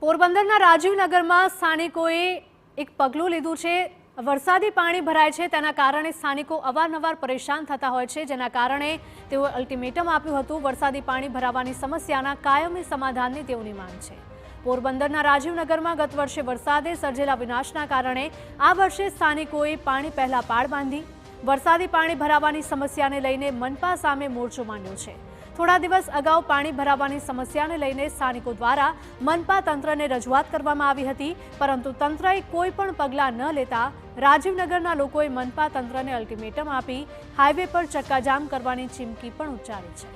પોરબંદરના રાજીવનગરમાં સ્થાનિકોએ એક પગલું લીધું છે। વરસાદી પાણી ભરાય છે, તેના કારણે સ્થાનિકો અવારનવાર પરેશાન થતા હોય છે, જેના કારણે તેઓએ અલ્ટિમેટમ આપ્યું હતું। વરસાદી પાણી ભરાવાની સમસ્યાના કાયમી સમાધાનની તેઓની માંગ છે। પોરબંદરના રાજીવનગરમાં ગત વર્ષે વરસાદે સર્જેલા વિનાશના કારણે આ વર્ષે સ્થાનિકોએ પાણી પહેલા પાળ બાંધી વરસાદી પાણી ભરાવાની સમસ્યાને લઈને મનપા સામે મોરચો માંડ્યો છે। થોડા દિવસ અગાઉ પાણી ભરાવાની સમસ્યાને લઈને સ્થાનિકો દ્વારા મનપા તંત્રને રજૂઆત કરવામાં આવી હતી, પરંતુ તંત્રએ કોઈ પણ પગલાં ન લેતા રાજીવનગરના લોકોએ મનપા તંત્રને અલ્ટિમેટમ આપી હાઈવે પર ચક્કાજામ કરવાની ચીમકી પણ ઉચ્ચારી છે।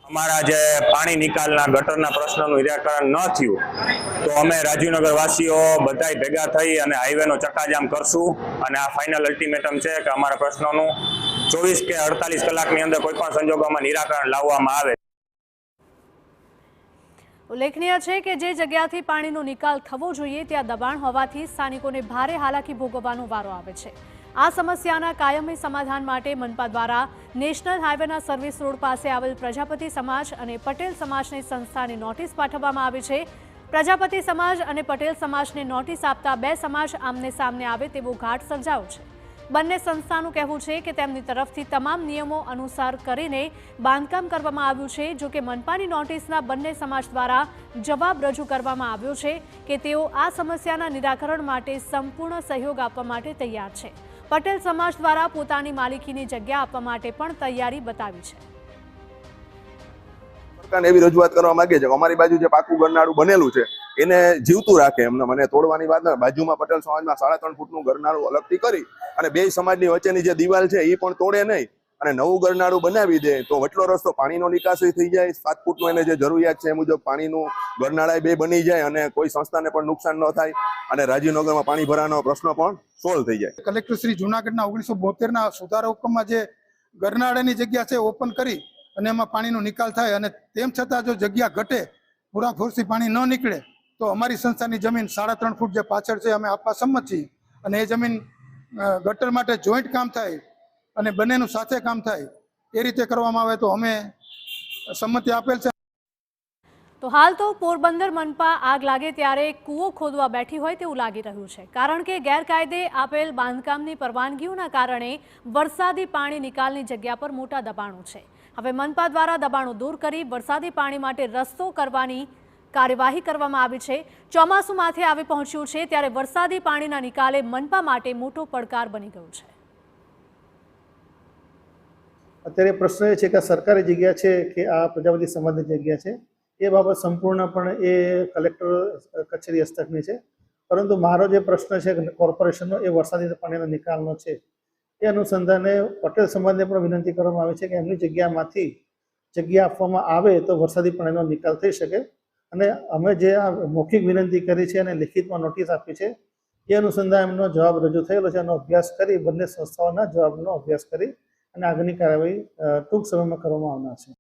અમારા જે પાણી નિકાલના ગટરના પ્રશ્નનું નિરાકરણ ન થયું તો અમે રાજીવનગર વાસીઓ બધાય ભેગા થઈ અને હાઈવેનો ચક્કાજામ કરશું અને આ ફાઇનલ અલ્ટિમેટમ છે કે અમારા પ્રશ્નોનું 24 કે 48 કલાકની અંદર કોઈ પણ સંજોગોમાં નિરાકરણ લાવવામાં આવે। ઉલ્લેખનીય છે કે જે જગ્યાથી પાણીનો નિકાલ થવો જોઈએ ત્યાં દબાણ હોવાથી સ્થાનિકોને ભારે હાલાકી ભોગવવાનો વારો આવે છે। આ સમસ્યાના કાયમી સમાધાન માટે મનપા દ્વારા નેશનલ હાઈવેના સર્વિસ રોડ પાસે આવેલ પ્રજાપતિ સમાજ અને પટેલ સમાજની સંસ્થાને નોટિસ પાઠવવામાં આવી છે। પ્રજાપતિ સમાજ અને પટેલ સમાજને નોટિસ આપતા બે સમાજ આમને સામને આવે તેવો ઘાટ સર્જાયો છે। બંને સંસ્થાનું કહેવું છે કે તેમની તરફથી તમામ નિયમો અનુસાર કરીને બાંધકામ કરવામાં આવ્યું છે। જો કે મનપાની નોટિસના બંને સમાજ દ્વારા જવાબ રજૂ કરવામાં આવ્યો છે કે તેઓ આ સમસ્યાના નિરાકરણ માટે સંપૂર્ણ સહયોગ આપવા માટે તૈયાર છે। પટેલ સમાજ દ્વારા પોતાની માલિકીની જગ્યા આપવા માટે પણ તૈયારી બતાવી છે। સરકારને એવી રજૂઆત કરવા માંગે છે કે અમારી બાજુ જે પાકું ગરનાળું બનેલું છે એને જીવતું રાખે। મને તોડવાની વાત નથી। બાજુમાં પટેલ સમાજમાં 3.5 ફૂટનું ગરનાળું અલગથી કરી અને બે સમાજની વચ્ચેની જે દિવાલ છે એ પણ તોડે નહીં અને નવું ગરનાળું બનાવી દે તો વટલો રસ્તો પાણીનો નિકાસ થઈ જાય। 7 ફૂટનું એને જે જરૂરિયાત છે એ મુજબ પાણીનું ગરનાળા બે બની જાય અને કોઈ સંસ્થાને પણ નુકસાન ન થાય અને રાજીવનગરમાં પાણી ભરાવાનો પ્રશ્ન પણ સોલ્વ થઈ જાય। કલેક્ટર શ્રી જૂનાગઢના 1972ના સુધારા હુકમમાં જે ગરનાળાની જગ્યા છે ઓપન કરી અને એમાં પાણીનો નિકાલ થાય અને તેમ છતાં જો જગ્યા ઘટે પૂરાપૂરથી પાણી ન નીકળે તો અમારી સંસ્થાની જમીન 3.5 ફૂટ જે પાછળ છે અમે આપવા સંમત છીએ અને એ જમીન ગટર માટે જોઈન્ટ કામ થાય અને બંનેનું સાથે કામ થાય એ રીતે કરવામાં આવે તો અમે સંમતિ આપેલ છે। તો હાલ તો પોરબંદર મનપા આગ લાગે ત્યારે કૂવો ખોદવા બેઠી હોય તેવું લાગી રહ્યું છે, કારણ કે ગેરકાયદે આપેલ બાંધકામની પરવાનગીઓના કારણે વરસાદી પાણી નિકાલની જગ્યા પર મોટા દબાણો છે। હવે મનપા દ્વારા દબાણો દૂર કરી વરસાદી પાણી માટે રસ્તો કરવાની કાર્યવાહી કરવામાં આવી છે। ચોમાસું માથે આવી પહોંચ્યું છે ત્યારે વરસાદી પાણીના નિકાલે મનપા માટે મોટો પડકાર બની ગયો છે। અત્યારે પ્રશ્ન એ છે કે સરકારી જગ્યા છે કે આ પ્રજાપતિ સમાજની જગ્યા છે એ બાબત સંપૂર્ણપણે એ કલેક્ટર કચેરી હસ્તકની છે, પરંતુ મારો જે પ્રશ્ન છે કોર્પોરેશનનો એ વરસાદી પાણીના નિકાલનો છે। એ અનુસંધાને પટેલ સમાજને પણ વિનંતી કરવામાં આવી છે કે એમની જગ્યામાંથી જગ્યા આપવામાં આવે તો વરસાદી પાણીનો નિકાલ થઈ શકે અને અમે જે આ મૌખિક વિનંતી કરી છે અને લિખિતમાં નોટિસ આપી છે એ અનુસંધાને એમનો જવાબ રજૂ થયેલો છે। એનો અભ્યાસ કરી બંને સંસ્થાઓના જવાબનો અભ્યાસ કરી અને આગળની કાર્યવાહી ટૂંક સમયમાં કરવામાં આવનાર છે।